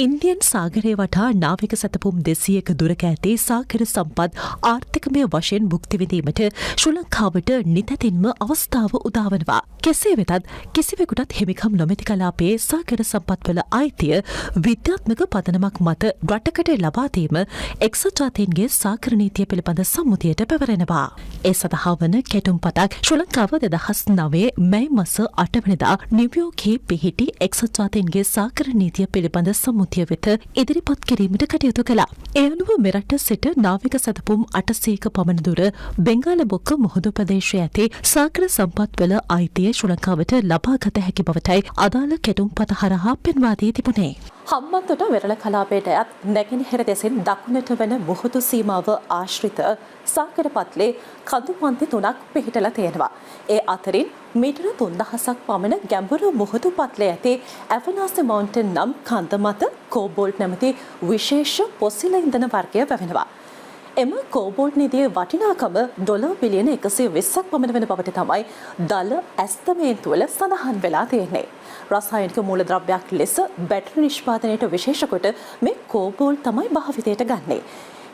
Indian සාගරය වටා නාවික සැතපුම් 200ක දුරක ඇති සාගර සම්පත් ආර්ථිකමය වශයෙන් භුක්ති විඳීමට ශ්‍රී ලංකාවට නිතැතින්ම අවස්ථාව උදාවනවා. කෙසේ වෙතත් කිසිවෙකුටත් හිමිකම් නොමැති කලාපයේ සාගර සම්පත්වල අයිතිය විද්‍යාත්මක පදනමක් මත රටකට ලබා දීම එක්සත් ජාතීන්ගේ සාගර නීතිය පිළිබඳ සම්මුතියට පැවරෙනවා. ඒ සඳහා වන කෙටුම්පතක් ශ්‍රී ලංකාව 2009 මැයි මාස 8 වෙනිදා නිව්යෝර්කයේ පිහිටි එක්සත් ජාතීන්ගේ සාගර නීතිය පිළිබඳ සම්මුතිය වෙත ඉදිරිපත් කිරීමට කටයුතු කළා. ඒ අනුව මෙරට සිට නාවික සැතපුම් 800ක පමණ දුර බෙන්ගාල බොක්ක මුහුදු ප්‍රදේශයේ ඇති සාගර සම්පත්වල අයිතිය ශ්‍රී ලංකාවට ලබා ගත හැකි බවටයි අදාළ කෙටුම්පත හරහා පෙන්වා දී තිබුණේ. හම්බන්තොට වෙරළ කලාපයට අයත් නැගෙනහිර දෙසින් දකුණට වන මුහුදු සීමාව ආශ්‍රිත සාගර පත්ලේ කඳු පන්ති 3ක් පිහිටලා තියෙනවා. ඒ අතරින් මීටර 3000ක් පමණ ගැඹුරු මුහුදු පත්ලේ ඇති ඇවනාසි මවුන්ටන් නම් කන්ද මත කෝබෝල්ට් නැමැති විශේෂ පොසිල ඉන්ධන වර්ගය වැවෙනවා. එම කෝබෝල්ට් නිධියේ වටිනාකම ඩොලර් බිලියන 120ක් පමණ වෙන බවට තමයි දල ඇස්තමේන්තුවල සඳහන් වෙලා තියෙන්නේ. රසායනික මූලද්‍රව්‍යයක් ලෙස බැටරි නිෂ්පාදනයට විශේෂ කොට මේ කෝබෝල්ට් තමයි භාවිතයට ගන්නේ.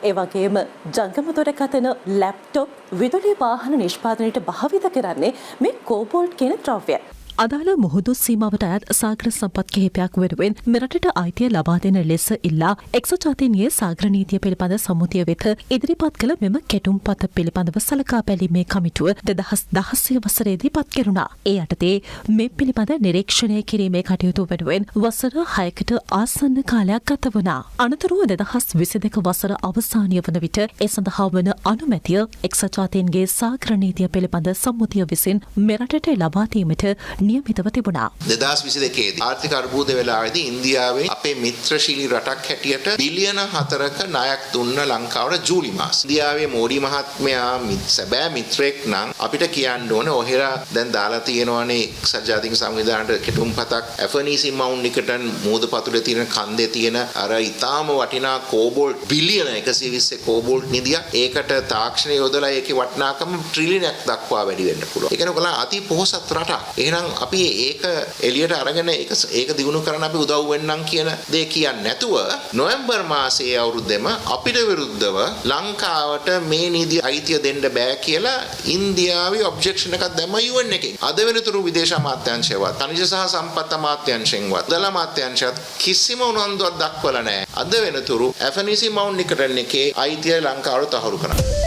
ඒ වගේම ජංගම දුරකථන, ලැප්ටොප්, විදුලි වාහන නිෂ්පාදනයට භාවිත කරන්නේ මේ කෝබෝල්ට් කියන ද්‍රව්‍යය. අදාළ මුහුදු සීමාවට අයත් සාගර සම්පත් කිහිපයක් වෙනුවෙන් මෙරටට අයිතිය ලබා දෙන ලෙස ඉල්ලා එක්සත් ජාතීන්ගේ සාගර නීතිය පිළිබඳ සම්මුතිය වෙත ඉදිරිපත් කළ මෙම කෙටුම්පත පිළිබඳව සලකා බැලීමේ කමිටුව 2016 වසරේදී පත් කෙරුණා. ඒ යටතේ මේ පිළිබඳ නිරීක්ෂණය කිරීමේ කටයුතු වෙනුවෙන් වසර 6කට ආසන්න කාලයක් ගත වුණා. අනතුරුව 2022 වසර අවසානය වන විට ඒ සඳහා වන අනුමැතිය එක්සත් ජාතීන්ගේ සාගර නීතිය පිළිබඳ සම්මුතිය විසින් මෙරටට ලබා දීමට නියමිතව තිබුණා. 2022 දී ආර්ථික අර්බුද වෙලාවේදී ඉන්දියාවේ අපේ මිත්‍රශීලී රටක් හැටියට බිලියන 4ක ණයක් දුන්න ලංකාවට ජූලි මාස. ඉන්දියාවේ මෝඩි මහත්මයා සැබෑ මිත්‍රෙක් නම් අපිට කියන්න ඕනේ ඔහෙලා දැන් දාලා තියෙනවානේ එක්සත් ජාතික සංවිධානයට කෙටුම්පතක් ඇෆනීසි මවුන්ට් නිකටන් මූද පතුලේ තියෙන කන්දේ තියෙන අර ඊටාම වටිනා කෝබෝල්ට් බිලියන 120 කෝබෝල්ට් නිදියක් ඒකට තාක්ෂණය යොදලා ඒකේ වටිනාකම ට්‍රිලියනයක් දක්වා වැඩි වෙන්න පුළුවන්. ඒ කියන්නේ ඔයගොල්ලෝ අති පොහොසත් රටක්. එහෙනම් අපි ඒක එළියට අරගෙන ඒක දිනු කරන්න අපි උදව් වෙන්නම් කියන දේ කියන්නේ නැතුව නොවැම්බර් මාසයේ අවුරුද්දෙම අපිට විරුද්ධව ලංකාවට මේ නීති අයිතිය දෙන්න බෑ කියලා ඉන්දියාවේ ඔබ්ජෙක්ෂන් එකක් දැම්ම UN එකෙන්. අද වෙනතුරු විදේශ අමාත්‍යාංශයවත් ಖನಿಜ සහ සම්පත් අමාත්‍යාංශයෙන්වත් දල අමාත්‍යාංශයත් කිසිම උනන්දුවක් දක්වලා නැහැ. අද වෙනතුරු ඇෆනීසි මවුන්ට් නිකටන් එකේ අයිතිය ලංකාවට තහවුරු කරන්න.